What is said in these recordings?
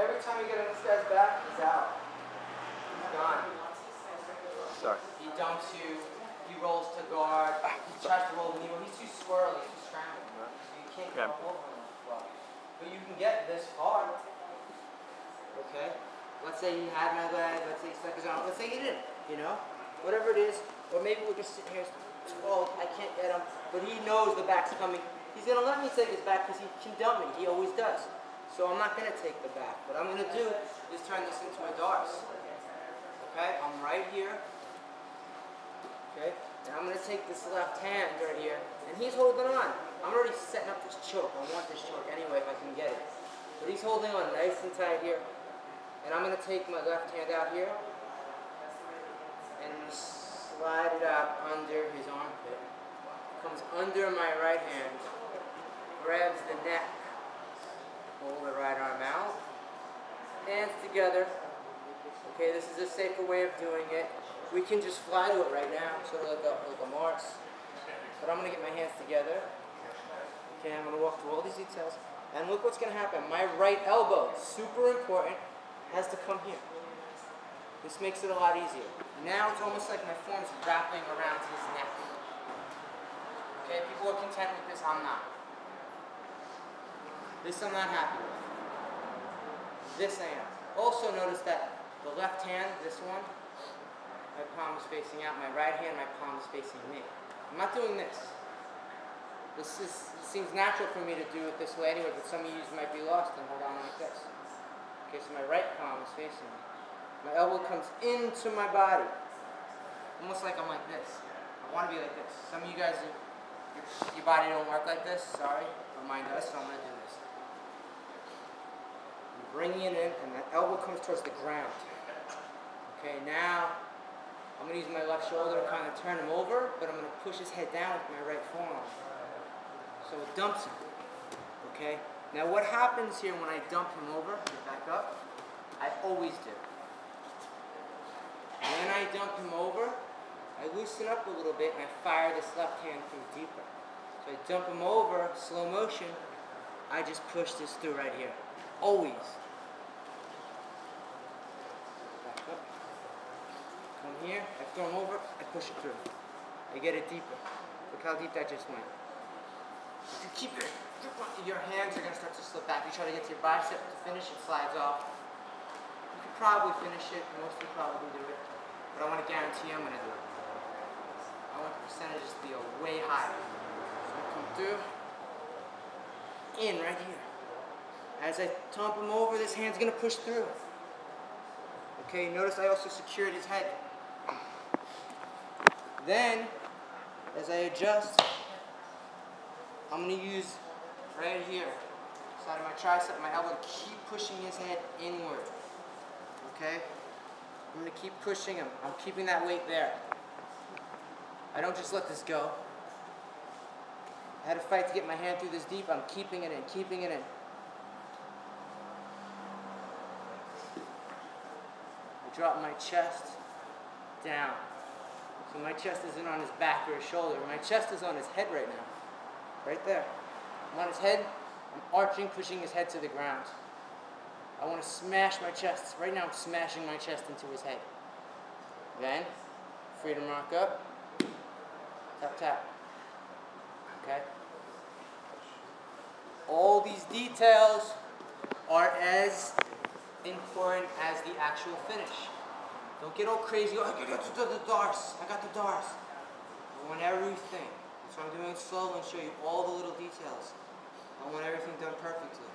Every time you get on this guy's back, he's out. He's gone. Sorry. He dumps you, he rolls to guard, he tries to roll the knee, he's too squirrely, he's too scrambling. So you can't get over him well. But you can get this far. Okay? Let's say he had my leg, let's say he stuck his arm, let's say he didn't, you know? Whatever it is, or maybe we're just sitting here, oh, I can't get him, but he knows the back's coming. He's going to let me take his back because he can dump me, he always does. So I'm not going to take the back. What I'm going to do is turn this into a Darce. Okay? I'm right here. Okay? And I'm going to take this left hand right here, and he's holding on. I'm already setting up this choke. I want this choke anyway if I can get it. But he's holding on nice and tight here. And I'm going to take my left hand out here and slide it out under his armpit. Comes under my right hand, grabs the neck, pull the right arm out, hands together. Okay, this is a safer way of doing it. We can just fly to it right now, sort of like a Mars. But I'm going to get my hands together. Okay, I'm going to walk through all these details. And look what's going to happen. My right elbow, super important, has to come here. This makes it a lot easier. Now it's almost like my form's wrapping around his neck. Okay, people are content with this, I'm not. This I'm not happy with. This I am. Also notice that the left hand, this one, my palm is facing out. My right hand, my palm is facing me. I'm not doing this. This seems natural for me to do it this way anyway, but some of you might be lost and hold on like this. Okay, so my right palm is facing me. My elbow comes into my body. Almost like I'm like this. I want to be like this. Some of you guys, your body don't work like this. Sorry, but mine does, so I'm going to do this. I'm bringing it in, and that elbow comes towards the ground. Okay, now I'm going to use my left shoulder to kind of turn him over, but I'm going to push his head down with my right forearm. So it dumps him. Okay? Now what happens here when I dump him over, get back up, I always do. When I dump him over, I loosen up a little bit and I fire this left hand from deeper. So I dump him over, slow motion, I just push this through right here. Always. Back up. Come here, I throw him over, I push it through. I get it deeper. Look how deep that just went. If you keep your hands are going to start to slip back. You try to get to your bicep to finish, it slides off. You could probably finish it, most of you probably do it. But I want to guarantee I'm going to do it. I want the percentages to be way higher. So I come through, in right here. As I thump him over, this hand's going to push through. Okay, notice I also secured his head. Then, as I adjust, I'm going to use right here, side of my tricep, my elbow, keep pushing his head inward. Okay? I'm going to keep pushing him. I'm keeping that weight there. I don't just let this go. I had to fight to get my hand through this deep. I'm keeping it in, keeping it in. I drop my chest down. So my chest isn't on his back or his shoulder. My chest is on his head right now. Right there. I'm on his head. I'm arching, pushing his head to the ground. I want to smash my chest. Right now I'm smashing my chest into his head. Then, freedom rock up. Tap, tap. Okay? All these details are as important as the actual finish. Don't get all crazy. Oh, I got the Darce. I got the Darce. I want everything. So I'm doing it slowly and show you all the little details. I want everything done perfectly.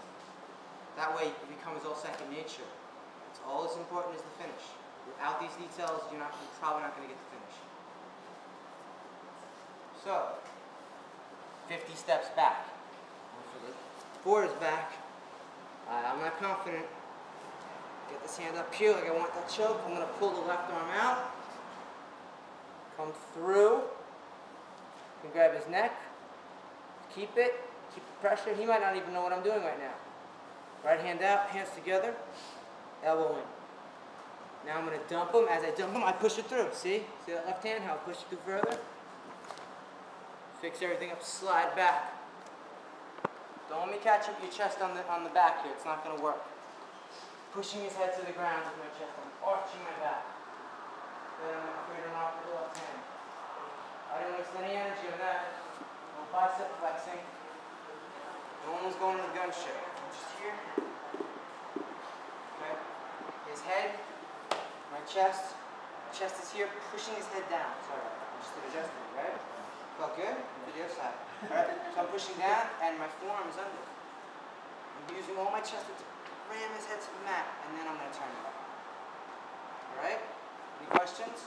That way it becomes all second nature. It's all as important as the finish. Without these details, you're probably not going to get the finish. So, 50 steps back. For his back. I'm not confident. Get this hand up here like I want that choke. I'm going to pull the left arm out. Come through. You can grab his neck. Keep it. Keep the pressure. He might not even know what I'm doing right now. Right hand out, hands together. Elbow in. Now I'm going to dump him. As I dump him, I push it through. See? See that left hand? How I push it through further? Fix everything up. Slide back. Don't let me catch up your chest on the back here. It's not going to work. pushing his head to the ground with my chest. I'm arching my back. Then I'm going to create an arc with the left hand. I don't waste any energy on that. No bicep flexing. No one's going to the gun show. I'm just here. Okay? His head, my chest. Chest is here, pushing his head down. Sorry, I'm just adjusting it, right? Felt good? To the other side. Alright? So I'm pushing down and my forearm is under. I'm using all my chest to ram his head to the mat, and then I'm going to turn it up. Alright? Any questions?